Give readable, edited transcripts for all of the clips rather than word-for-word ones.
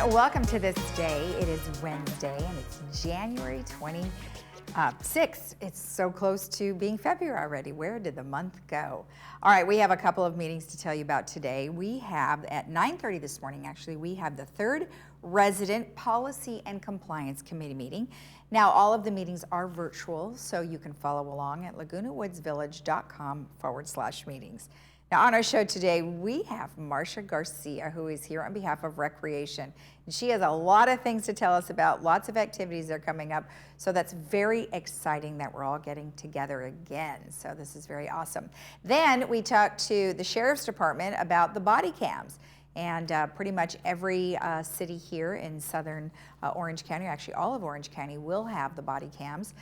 welcome to This Day. It is Wednesday and it's January 26th. It's so close to being February already. Where did the month go? All right, we have a couple of meetings to tell you about today. We have at 9:30 this morning, actually, we have the third Resident Policy and Compliance Committee meeting. Now, all of the meetings are virtual, so you can follow along at lagunawoodsvillage.com/meetings. Now, on our show today, we have Marcia Garcia, who is here on behalf of Recreation. And she has a lot of things to tell us about, lots of activities that are coming up. So that's very exciting that we're all getting together again. So this is very awesome. Then we talked to the Sheriff's Department about the body cams. And pretty much every city here in southern Orange County, actually all of Orange County, will have the body cams.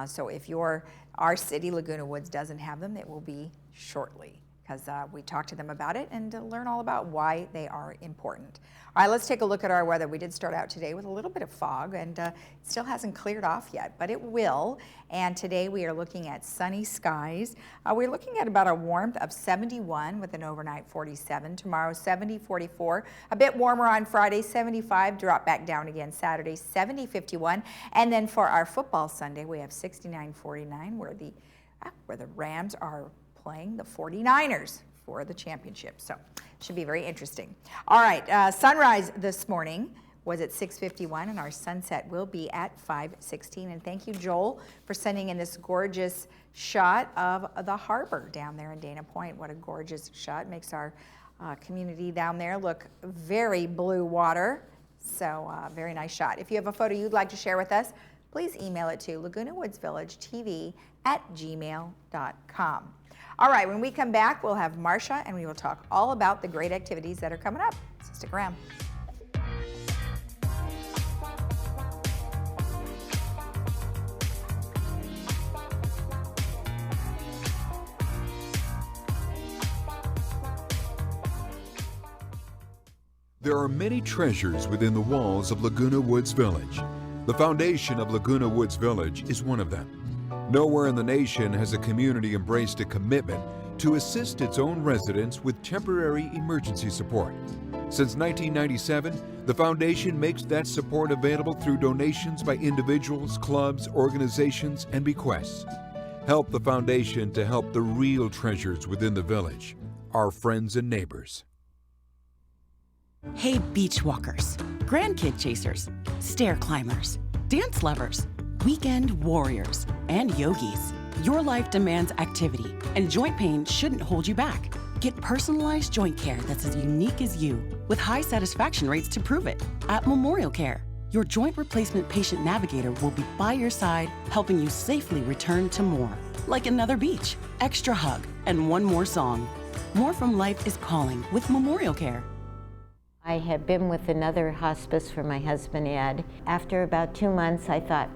So if our city, Laguna Woods, doesn't have them, it will be shortly, because we talked to them about it and to learn all about why they are important. All right, let's take a look at our weather. We did start out today with a little bit of fog, and it still hasn't cleared off yet, but it will. And today we are looking at sunny skies. We're looking at about a warmth of 71 with an overnight 47. Tomorrow, 70, 44. A bit warmer on Friday, 75. Drop back down again Saturday, 70, 51. And then for our football Sunday, we have 69, 49, where the Rams are playing the 49ers for the championship. So should be very interesting. All right, sunrise this morning was at 6:51 and our sunset will be at 5:16. And thank you, Joel, for sending in this gorgeous shot of the harbor down there in Dana Point. What a gorgeous shot. Makes our community down there look very blue water. So very nice shot. If you have a photo you'd like to share with us, please email it to lagunawoodsvillagetv@gmail.com. All right, when we come back, we'll have Marcia and we will talk all about the great activities that are coming up. So stick around. There are many treasures within the walls of Laguna Woods Village. The foundation of Laguna Woods Village is one of them. Nowhere in the nation has a community embraced a commitment to assist its own residents with temporary emergency support. Since 1997, the foundation makes that support available through donations by individuals, clubs, organizations, and bequests. Help the foundation to help the real treasures within the village, our friends and neighbors. Hey, beach walkers, grandkid chasers, stair climbers, dance lovers, weekend warriors, and yogis. Your life demands activity, and joint pain shouldn't hold you back. Get personalized joint care that's as unique as you, with high satisfaction rates to prove it. At Memorial Care, your joint replacement patient navigator will be by your side, helping you safely return to more. Like another beach, extra hug, and one more song. More from life is calling with Memorial Care. I had been with another hospice for my husband, Ed. After about 2 months, I thought,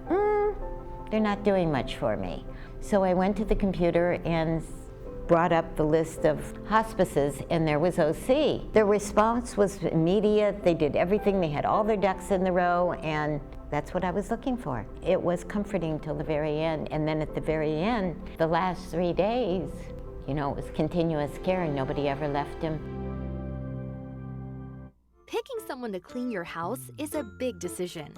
they're not doing much for me. So I went to the computer and brought up the list of hospices, and there was OC. Their response was immediate. They did everything. They had all their ducks in the row, and that's what I was looking for. It was comforting till the very end. And then at the very end, the last 3 days, it was continuous care and nobody ever left him. Picking someone to clean your house is a big decision.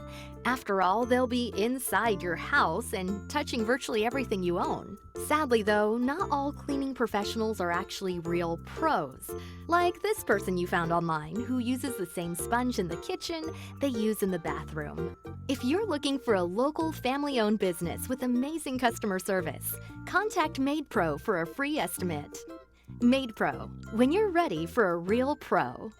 After all, they'll be inside your house and touching virtually everything you own. Sadly, though, not all cleaning professionals are actually real pros. Like this person you found online who uses the same sponge in the kitchen they use in the bathroom. If you're looking for a local family-owned business with amazing customer service, contact MaidPro for a free estimate. MaidPro, when you're ready for a real pro.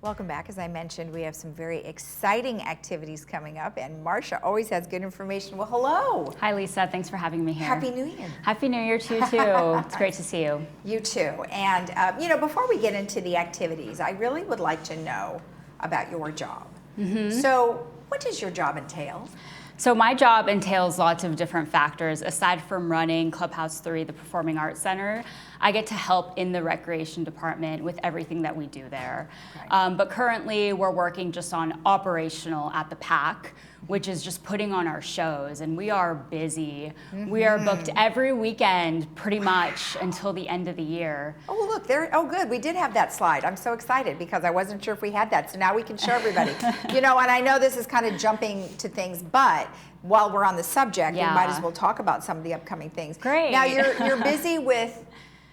Welcome back. As I mentioned, we have some very exciting activities coming up, and Marcia always has good information. Well, hello. Hi, Lisa. Thanks for having me here. Happy New Year. Happy New Year to you, too. It's great to see you. You too. And, before we get into the activities, I really would like to know about your job. So what does your job entail? So my job entails lots of different factors. Aside from running Clubhouse 3, the Performing Arts Center, I get to help in the recreation department with everything that we do there. Okay. But currently we're working just on operational at the PAC, which is just putting on our shows, and we are busy. We are booked every weekend pretty much until the end of the year. Oh, look, there, oh good, we did have that slide. I'm so excited because I wasn't sure if we had that, so now we can show everybody. You know, and I know this is kind of jumping to things, but while we're on the subject, we might as well talk about some of the upcoming things. Great. Now, you're busy with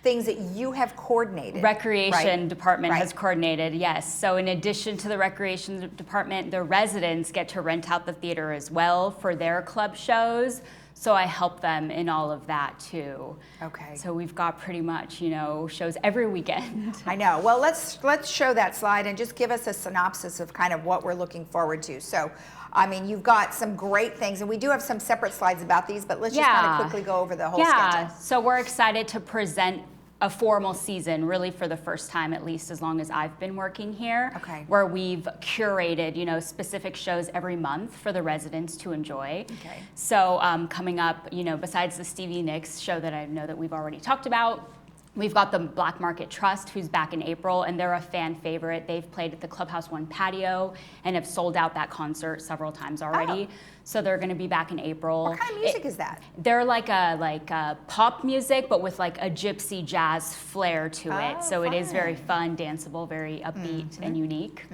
things that you have coordinated. Recreation department Right. has coordinated, yes. So in addition to the recreation department, the residents get to rent out the theater as well for their club shows. So I help them in all of that too. Okay. So we've got pretty much, you know, shows every weekend. I know. Well, let's show that slide and just give us a synopsis of kind of what we're looking forward to. So, I mean, you've got some great things, and we do have some separate slides about these, but let's just kind of quickly go over the whole schedule. So we're excited to present a formal season, really for the first time, at least as long as I've been working here, Okay. where we've curated, you know, specific shows every month for the residents to enjoy. Okay. So coming up, you know, besides the Stevie Nicks show that I know that we've already talked about, we've got the Black Market Trust, who's back in April, and they're a fan favorite. They've played at the Clubhouse 1 patio and have sold out that concert several times already. Oh. So they're going to be back in April. What kind of music is that? They're like a pop music, but with like a gypsy jazz flair to it. Oh, So it is very fun. fun, danceable, very upbeat and unique.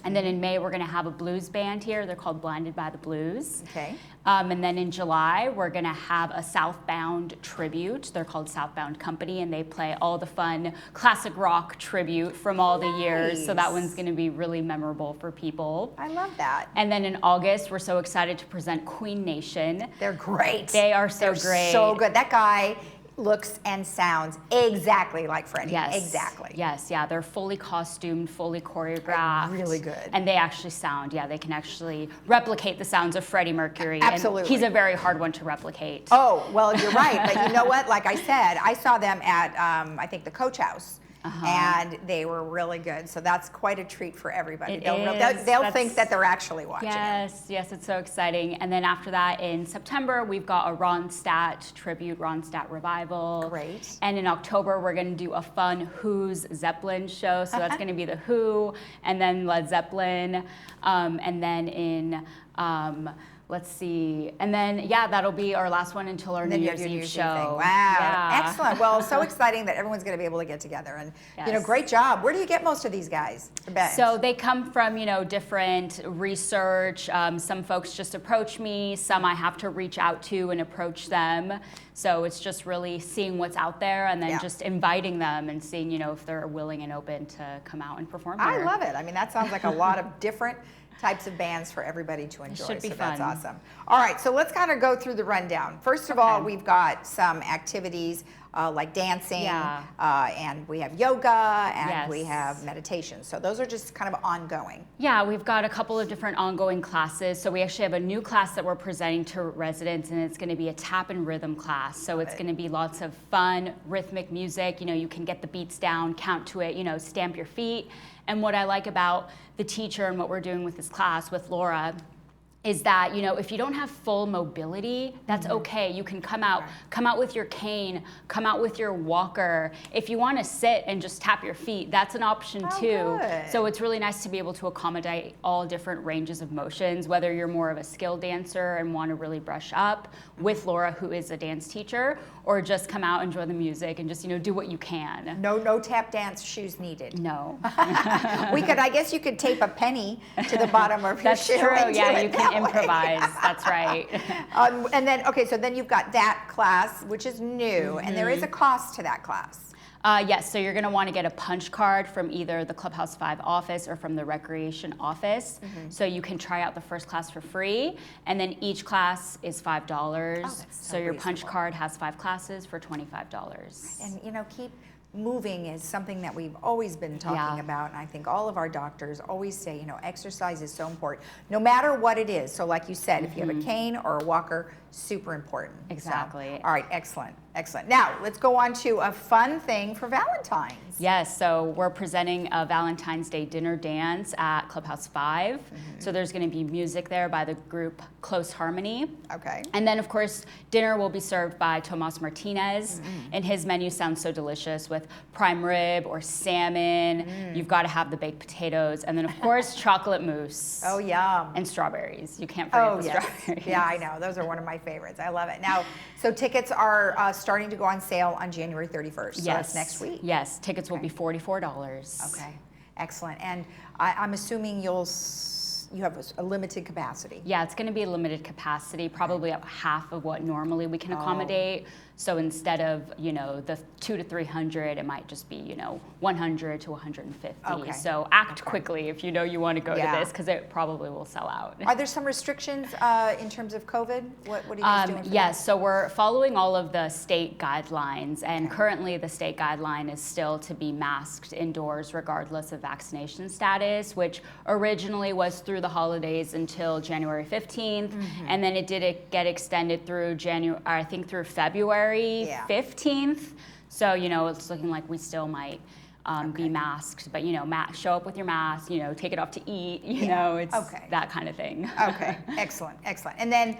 And then in May, we're going to have a blues band here. They're called Blinded by the Blues. Okay. And then in July, we're going to have a Southbound tribute. They're called Southbound Company, and they play all the fun classic rock tribute from all the years. So that Nice. one's going to be really memorable for people. I love that. And then in August, we're so excited to present Queen Nation. They're great. They are so They're great. so good. That guy looks and sounds exactly like Freddie. Yes. Exactly. Yes, yeah. They're fully costumed, fully choreographed. Really good. And they actually sound, they can actually replicate the sounds of Freddie Mercury. Absolutely. And he's a very hard one to replicate. Oh, well, you're right. But you know what? Like I said, I saw them at, I think, the Coach House. And they were really good. So that's quite a treat for everybody. It They'll is. think that they're actually watching it. Yes, it's so exciting. And then after that, in September, we've got a Ronstadt tribute, Ronstadt revival. Great. And in October, we're going to do a fun Who's Zeppelin show. So that's going to be the Who, and then Led Zeppelin, and then in. Let's see. And then, that'll be our last one until our And New then you have Year's your Eve Eve show. thing. Wow. Yeah. Excellent. Well, so exciting that everyone's going to be able to get together. And, you know, Yes. great job. Where do you get most of these guys? The bands? So they come from, you know, different research. Some folks just approach me. Some I have to reach out to and approach them. So it's just really seeing what's out there and then just inviting them and seeing, you know, if they're willing and open to come out and perform here. I love it. I mean, that sounds like a lot of different types of bands for everybody to enjoy. should be so that's fun. awesome. All right, so let's kind of go through the rundown. First of all, we've got some activities like dancing, and we have yoga, and we Yes. have meditation. So those are just kind of ongoing. Yeah, we've got a couple of different ongoing classes. So we actually have a new class that we're presenting to residents, and it's going to be a tap and rhythm class. So it's going to be lots of fun, rhythmic music. You know, you can get the beats down, count to it, you know, stamp your feet. And what I like about the teacher and what we're doing with this class with Laura is that, you know, if you don't have full mobility, that's okay. You can come out with your cane, come out with your walker. If you want to sit and just tap your feet, that's an option too. Good. So it's really nice to be able to accommodate all different ranges of motions, whether you're more of a skilled dancer and want to really brush up with Laura, who is a dance teacher, or just come out, enjoy the music, and just, you know, do what you can. No tap dance shoes needed. No. I guess you could tape a penny to the bottom of your That's shoe. true. and do Yeah, it you that can way. improvise. That's right. And then, so then you've got that class, which is new, and there is a cost to that class. Yes, so you're going to want to get a punch card from either the Clubhouse 5 office or from the Recreation office. So you can try out the first class for free, and then each class is $5. that's so your punch reasonable. card has 5 classes for $25. And, you know, keep moving is something that we've always been talking about, and I think all of our doctors always say, you know, exercise is so important, no matter what it is. So like you said, if you have a cane or a walker, super important. Exactly. So, all right, excellent. Excellent. Now, let's go on to a fun thing for Valentine's. Yes, so we're presenting a Valentine's Day dinner dance at Clubhouse 5. So there's going to be music there by the group Close Harmony. Okay. And then, of course, dinner will be served by Tomas Martinez. And his menu sounds so delicious with prime rib or salmon. You've got to have the baked potatoes. And then, of course, chocolate mousse. Oh, yum. And strawberries. You can't forget the strawberries. Yeah, I know. Those are one of my favorites. I love it. Now, so tickets are starting to go on sale on January 31st. So that's next week. Yes, tickets will be $44. Okay, excellent. And I'm assuming you have a limited capacity. Yeah, it's going to be a limited capacity, probably about half of what normally we can accommodate. So instead of, the 200 to 300, it might just be, 100 to 150. Okay. So act quickly if you know you want to go to this, because it probably will sell out. Are there some restrictions in terms of COVID? What are you guys doing for Yes, that? so we're following all of the state guidelines, and currently the state guideline is still to be masked indoors regardless of vaccination status, which originally was through the holidays until January 15th, and then it did get extended through through February 15th. So, it's looking like we still might be masked, but, show up with your mask, take it off to eat, it's that kind of thing. Okay, excellent, excellent. And then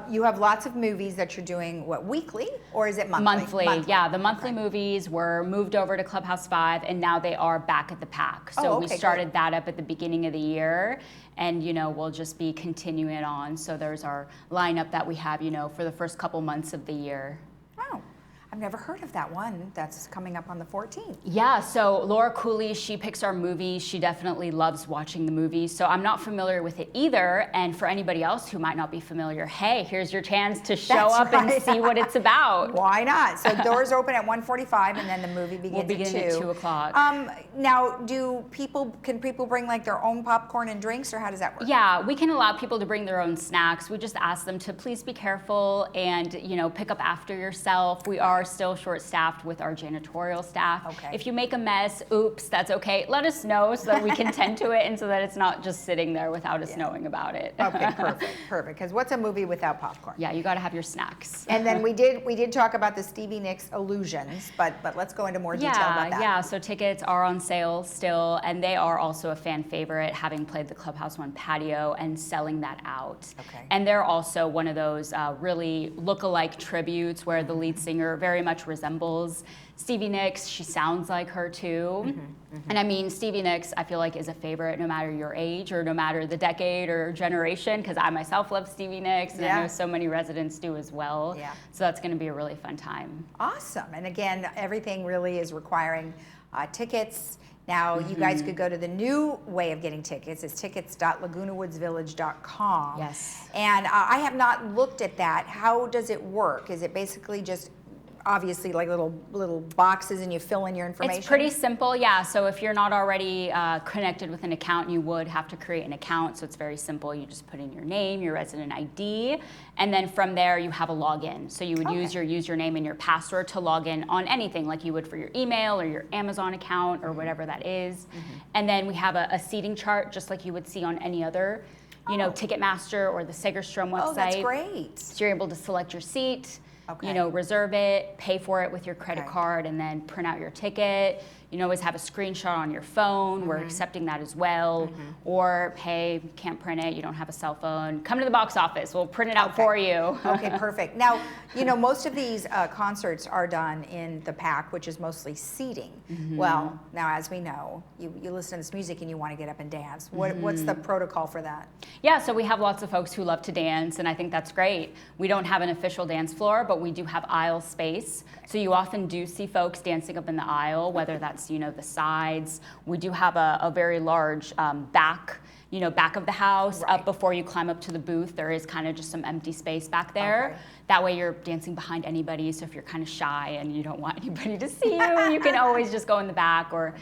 you have lots of movies that you're doing, weekly, or is it monthly? Monthly, yeah. The monthly movies were moved over to Clubhouse 5, and now they are back at the PAC. So we started that up at the beginning of the year, and, we'll just be continuing it on. So there's our lineup that we have, for the first couple months of the year. Oh. I've never heard of that one. That's coming up on the 14th. Yeah, so Laura Cooley, she picks our movies. She definitely loves watching the movies. So I'm not familiar with it either. And for anybody else who might not be familiar, hey, here's your chance to show up and see what it's about. Why not? So doors open at 1:45 and then the movie begins at 2 o'clock. Now, can people bring like their own popcorn and drinks, or how does that work? Yeah, we can allow people to bring their own snacks. We just ask them to please be careful and, pick up after yourself. We are still short-staffed with our janitorial staff. Okay. If you make a mess, oops, that's okay. Let us know so that we can tend to it and so that it's not just sitting there without us knowing about it. Okay, perfect. Because what's a movie without popcorn? Yeah, you got to have your snacks. And then we did talk about the Stevie Nicks Illusions, but let's go into more detail about that. Yeah, so tickets are on sale still, and they are also a fan favorite, having played the Clubhouse One patio and selling that out. Okay. And they're also one of those really look-alike tributes where the lead singer very much resembles Stevie Nicks. She sounds like her too. And I mean, Stevie Nicks, I feel like, is a favorite no matter your age or no matter the decade or generation, because I myself love Stevie Nicks, and I know so many residents do as well. Yeah. So that's going to be a really fun time. Awesome. And again, everything really is requiring tickets. Now, you guys could go to the new way of getting tickets. It's tickets.lagunawoodsvillage.com. Yes. And I have not looked at that. How does it work? Is it basically just obviously like little boxes and you fill in your information? It's pretty simple, yeah. So if you're not already connected with an account, you would have to create an account. So it's very simple. You just put in your name, your resident ID, and then from there you have a login. So you would use your username and your password to log in on anything like you would for your email or your Amazon account or whatever that is. And then we have a seating chart just like you would see on any other Ticketmaster or the Segerstrom website. Oh, that's great. So you're able to select your seat, reserve it, pay for it with your credit card, and then print out your ticket. You can always have a screenshot on your phone. We're accepting that as well. Or, hey, you can't print it, you don't have a cell phone, come to the box office, we'll print it out for you. Okay, perfect. Now, most of these concerts are done in the PAC, which is mostly seating. Well, now as we know, you listen to this music and you want to get up and dance. What's the protocol for that? Yeah, so we have lots of folks who love to dance, and I think that's great. We don't have an official dance floor, but we do have aisle space. So you often do see folks dancing up in the aisle, whether that's the sides. We do have a very large back of the house. Up before you climb up to the booth, there is kind of just some empty space back there. That way you're dancing behind anybody, so if you're kind of shy and you don't want anybody to see you, you can always just go in the back, or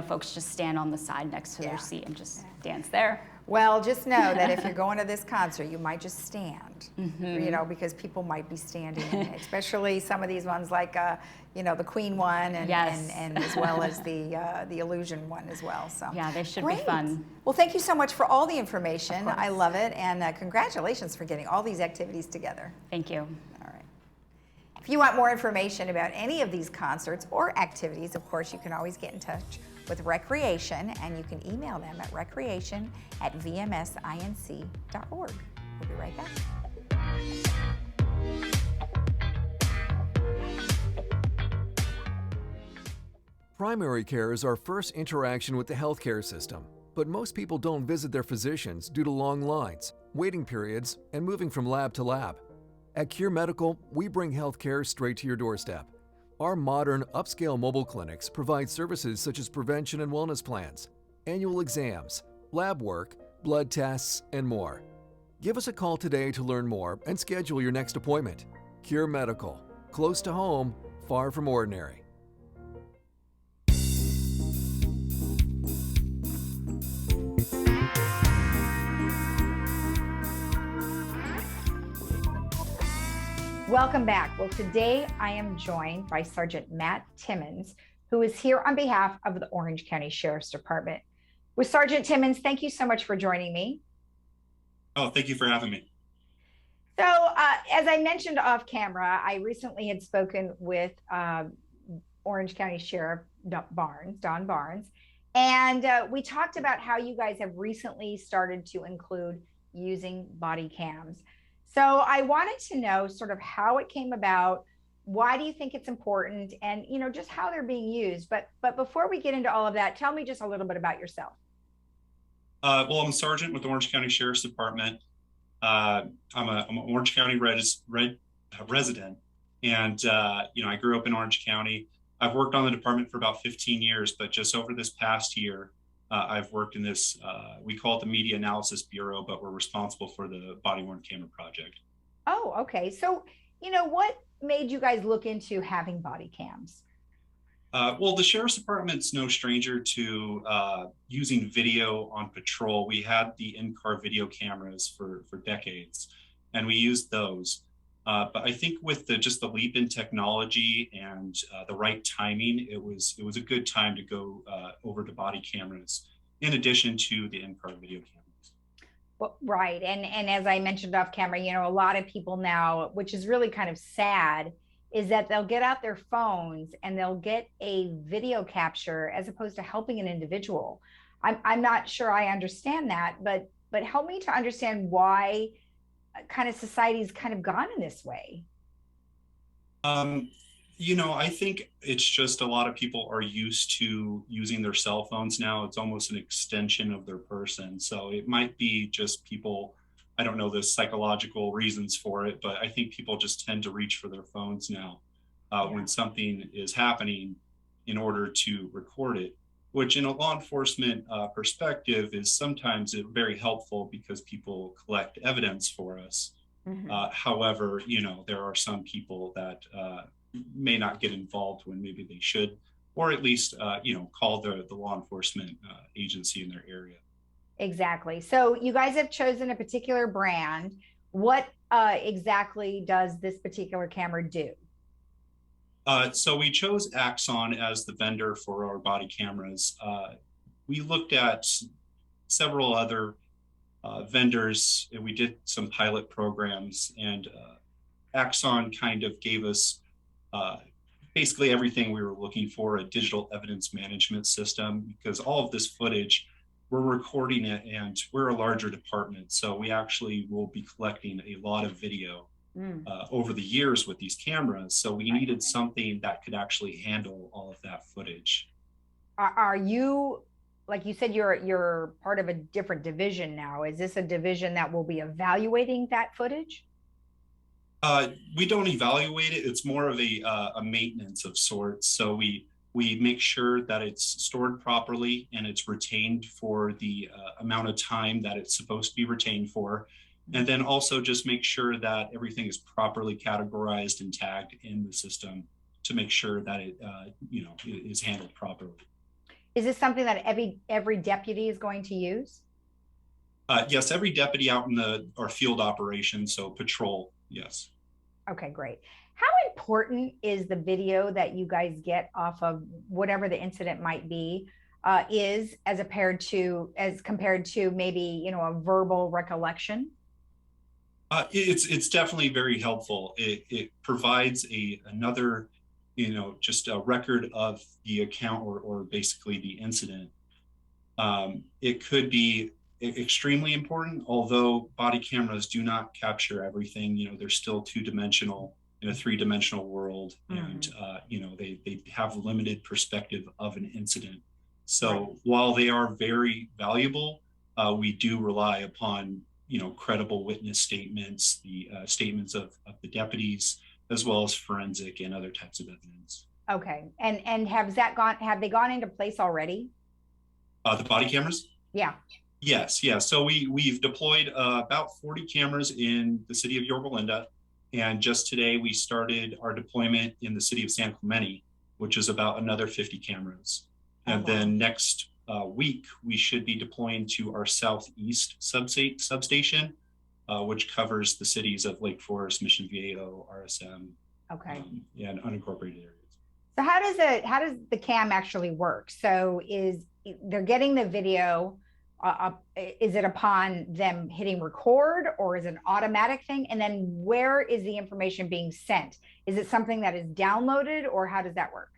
folks just stand on the side next to their seat and just dance there. Well, just know that if you're going to this concert, you might just stand, because people might be standing, especially some of these ones like, the Queen one, and as well as the Illusion one as well. So yeah, they should be fun. Well, thank you so much for all the information. I love it, and congratulations for getting all these activities together. Thank you. All right. If you want more information about any of these concerts or activities, of course, you can always get in touch with Recreation, and you can email them at recreation@vmsinc.org. We'll be right back. Primary care is our first interaction with the healthcare system, but most people don't visit their physicians due to long lines, waiting periods, and moving from lab to lab. At Cure Medical, we bring healthcare straight to your doorstep. Our modern, upscale mobile clinics provide services such as prevention and wellness plans, annual exams, lab work, blood tests, and more. Give us a call today to learn more and schedule your next appointment. Cure Medical, close to home, far from ordinary. Welcome back. Well, today I am joined by Sergeant Matt Timmons, who is here on behalf of the Orange County Sheriff's Department. With Sergeant Timmons, thank you so much for joining me. Oh, thank you for having me. So, as I mentioned off camera, I recently had spoken with Orange County Sheriff Don Barnes, and we talked about how you guys have recently started to include using body cams. So I wanted to know sort of how it came about. Why do you think it's important, and just how they're being used? But before we get into all of that, tell me just a little bit about yourself. Well, I'm a sergeant with the Orange County Sheriff's Department. I'm an Orange County resident, and I grew up in Orange County. I've worked on the department for about 15 years, but just over this past year, I've worked in this, we call it the Media Analysis Bureau, but we're responsible for the body-worn camera project. Oh, okay. So, what made you guys look into having body cams? Well, the Sheriff's Department's no stranger to using video on patrol. We had the in-car video cameras for decades, and we used those. But I think with just the leap in technology and the right timing, it was a good time to go over to body cameras in addition to the in-car video cameras. Well, right. And as I mentioned off camera, a lot of people now, which is really kind of sad, is that they'll get out their phones and they'll get a video capture as opposed to helping an individual. I'm not sure I understand that, but help me to understand why kind of society's kind of gone in this way. I think it's just a lot of people are used to using their cell phones now. It's almost an extension of their person. So it might be just people, I don't know the psychological reasons for it, but I think people just tend to reach for their phones now when something is happening in order to record it, which in a law enforcement perspective is sometimes very helpful because people collect evidence for us. Mm-hmm. However, there are some people that may not get involved when maybe they should, or at least, call the law enforcement agency in their area. Exactly. So you guys have chosen a particular brand. What exactly does this particular camera do? So we chose Axon as the vendor for our body cameras. We looked at several other vendors, and we did some pilot programs, and Axon kind of gave us basically everything we were looking for, a digital evidence management system, because all of this footage, we're recording it, and we're a larger department. So we actually will be collecting a lot of video over the years with these cameras. So we needed something that could actually handle all of that footage. Are you, like you said, you're part of a different division now. Is this a division that will be evaluating that footage? We don't evaluate it. It's more of a maintenance of sorts. So we make sure that it's stored properly and it's retained for the amount of time that it's supposed to be retained for. And then also just make sure that everything is properly categorized and tagged in the system to make sure that it, is handled properly. Is this something that every deputy is going to use? Yes, every deputy out in our field operations, so patrol, yes. Okay, great. How important is the video that you guys get off of whatever the incident might be, as compared to maybe, a verbal recollection? It's definitely very helpful. It provides another, just a record of the account or basically the incident. It could be extremely important, although body cameras do not capture everything. They're still two-dimensional in a three-dimensional world, and they have limited perspective of an incident. So while they are very valuable, we do rely upon credible witness statements, the statements of the deputies, as well as forensic and other types of evidence. Okay, and have they gone into place already? The body cameras? Yeah. Yes. So we've deployed about 40 cameras in the city of Yorba Linda, and just today we started our deployment in the city of San Clemente, which is about another 50 cameras. And then next week we should be deploying to our southeast substation, which covers the cities of Lake Forest, Mission Viejo, RSM, and unincorporated areas. So how does the cam actually work? So they're getting the video, is it upon them hitting record, or is it an automatic thing? And then where is the information being sent? Is it something that is downloaded, or how does that work?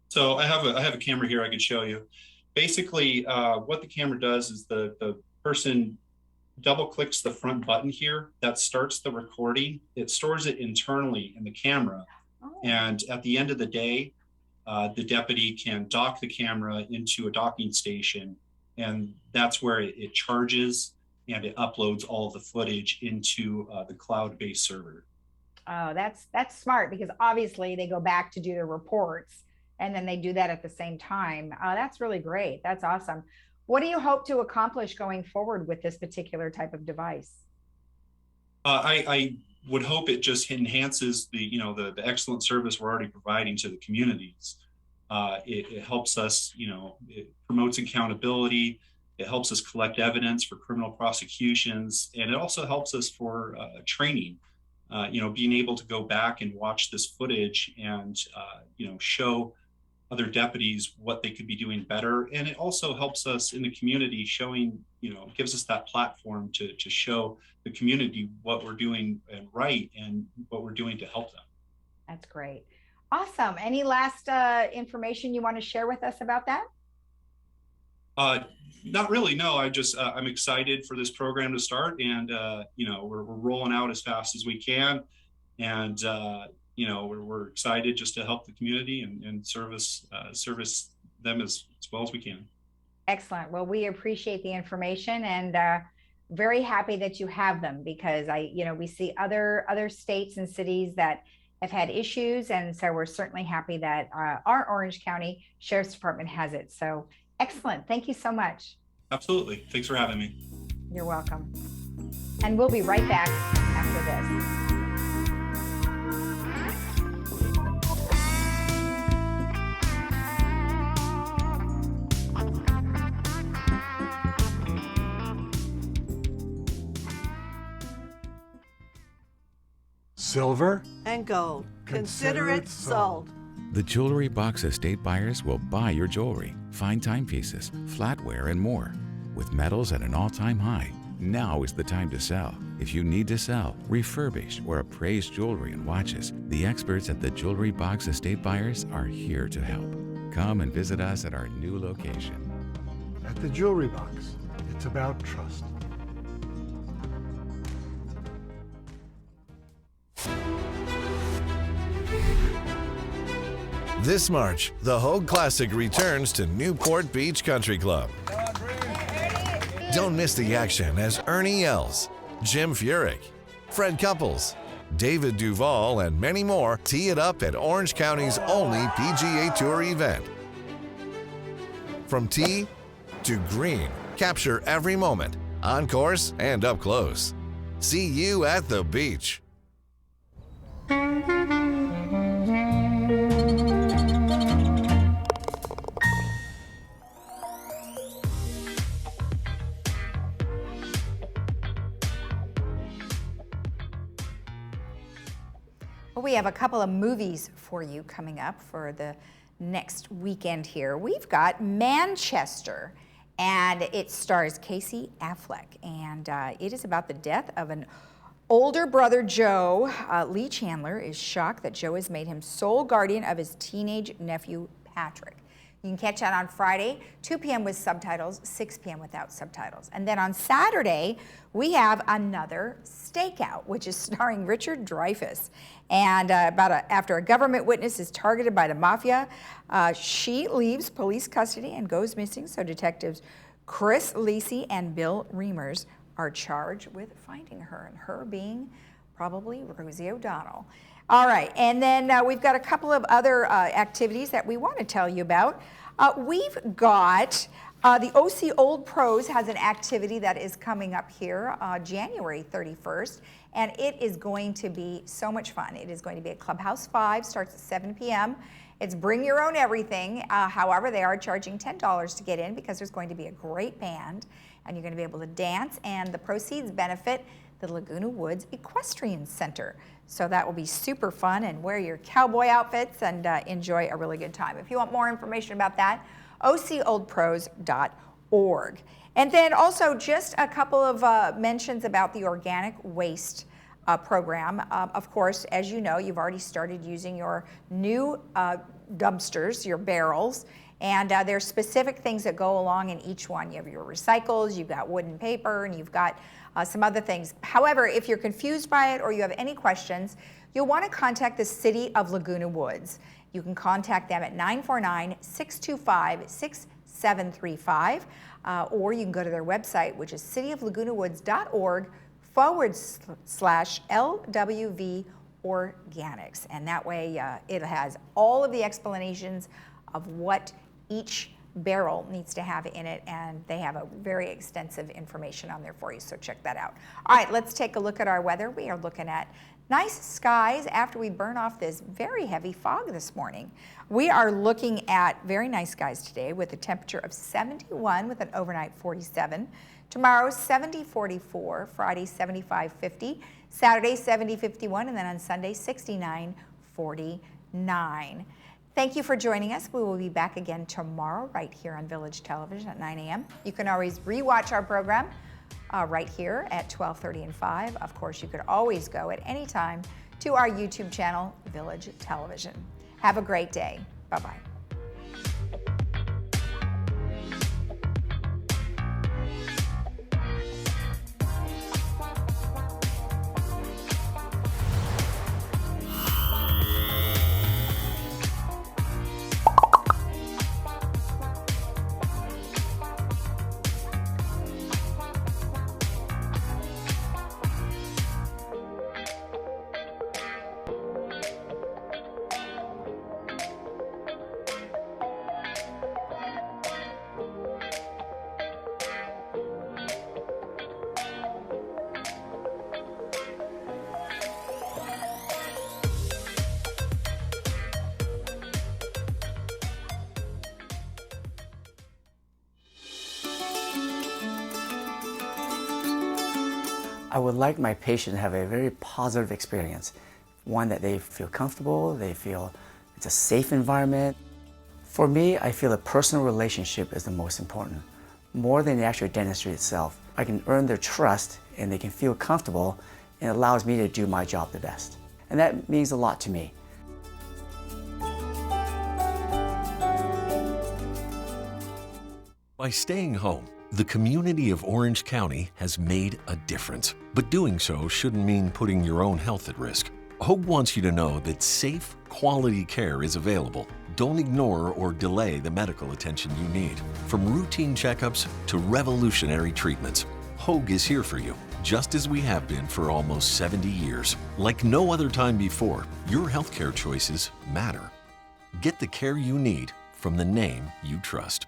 So I have a camera here I could show you. Basically, what the camera does is the person double clicks the front button here that starts the recording. It stores it internally in the camera. And at the end of the day, the deputy can dock the camera into a docking station, and that's where it charges and it uploads all of the footage into the cloud-based server. Oh, that's smart, because obviously they go back to do the reports and then they do that at the same time. That's really great. That's awesome. What do you hope to accomplish going forward with this particular type of device? I would hope it just enhances the excellent service we're already providing to the communities. It helps us, it promotes accountability. It helps us collect evidence for criminal prosecutions, and it also helps us for training. Being able to go back and watch this footage and show other deputies what they could be doing better. And it also helps us in the community, showing, gives us that platform to show the community what we're doing right and what we're doing to help them. That's great. Awesome. Any last information you want to share with us about that? Not really, no. I'm excited for this program to start, and we're rolling out as fast as we can, and we're excited just to help the community and service them as well as we can. Excellent. Well, we appreciate the information, and very happy that you have them, because we see other states and cities that have had issues, and so we're certainly happy that our Orange County Sheriff's Department has it. So excellent. Thank you so much. Absolutely. Thanks for having me. You're welcome. And we'll be right back after this. Silver and gold. Consider it sold. The Jewelry Box Estate buyers will buy your jewelry, fine timepieces, flatware, and more. With metals at an all-time high, now is the time to sell. If you need to sell, refurbish, or appraise jewelry and watches, the experts at the Jewelry Box Estate buyers are here to help. Come and visit us at our new location. At the Jewelry Box, it's about trust. This March, the Hogue Classic returns to Newport Beach Country Club. Don't miss the action as Ernie Els, Jim Furyk, Fred Couples, David Duval, and many more tee it up at Orange County's only PGA Tour event. From tee to green, capture every moment, on course and up close. See you at the beach. Well, we have a couple of movies for you coming up for the next weekend here. We've got Manchester, and it stars Casey Affleck, and it is about the death of an Older brother Joe, Lee Chandler, is shocked that Joe has made him sole guardian of his teenage nephew, Patrick. You can catch that on Friday, 2 p.m. with subtitles, 6 p.m. without subtitles. And then on Saturday, we have another stakeout, which is starring Richard Dreyfuss. And after a government witness is targeted by the mafia, she leaves police custody and goes missing. So detectives Chris Lacey and Bill Reimers are charged with finding her, and her being probably Rosie O'Donnell. All right, and then we've got a couple of other activities that we want to tell you about. We've got the OC Old Pros has an activity that is coming up here January 31st, and it is going to be so much fun. It is going to be at Clubhouse 5, starts at 7 p.m. It's bring your own everything. However, they are charging $10 to get in because there's going to be a great band, and you're going to be able to dance, and the proceeds benefit the Laguna Woods Equestrian Center. So that will be super fun, and wear your cowboy outfits and enjoy a really good time. If you want more information about that, ocoldpros.org. And then also just a couple of mentions about the organic waste program. Of course, as you know, you've already started using your new dumpsters, your barrels, and there's specific things that go along in each one. You have your recycles, you've got wood and paper, and you've got some other things. However, if you're confused by it or you have any questions, you'll want to contact the City of Laguna Woods. You can contact them at 949-625-6735, or you can go to their website, which is cityoflagunaWoods.org/LWV Organics. And that way it has all of the explanations of what each barrel needs to have in it, and they have a very extensive information on there for you, so check that out. All right, let's take a look at our weather. We are looking at nice skies after we burn off this very heavy fog this morning. We are looking at very nice skies today with a temperature of 71 with an overnight 47. Tomorrow 70-44, Friday 75-50, Saturday 70-51, and then on Sunday 69-49. Thank you for joining us. We will be back again tomorrow right here on Village Television at 9 a.m. You can always rewatch our program right here at 12:30 and 5. Of course, you could always go at any time to our YouTube channel, Village Television. Have a great day. Bye-bye. I would like my patient to have a very positive experience. One that they feel comfortable, they feel it's a safe environment. For me, I feel a personal relationship is the most important, more than the actual dentistry itself. I can earn their trust and they can feel comfortable, and it allows me to do my job the best. And that means a lot to me. By staying home, the community of Orange County has made a difference. But doing so shouldn't mean putting your own health at risk. Hogue wants you to know that safe, quality care is available. Don't ignore or delay the medical attention you need. From routine checkups to revolutionary treatments, Hogue is here for you, just as we have been for almost 70 years. Like no other time before, your healthcare choices matter. Get the care you need from the name you trust.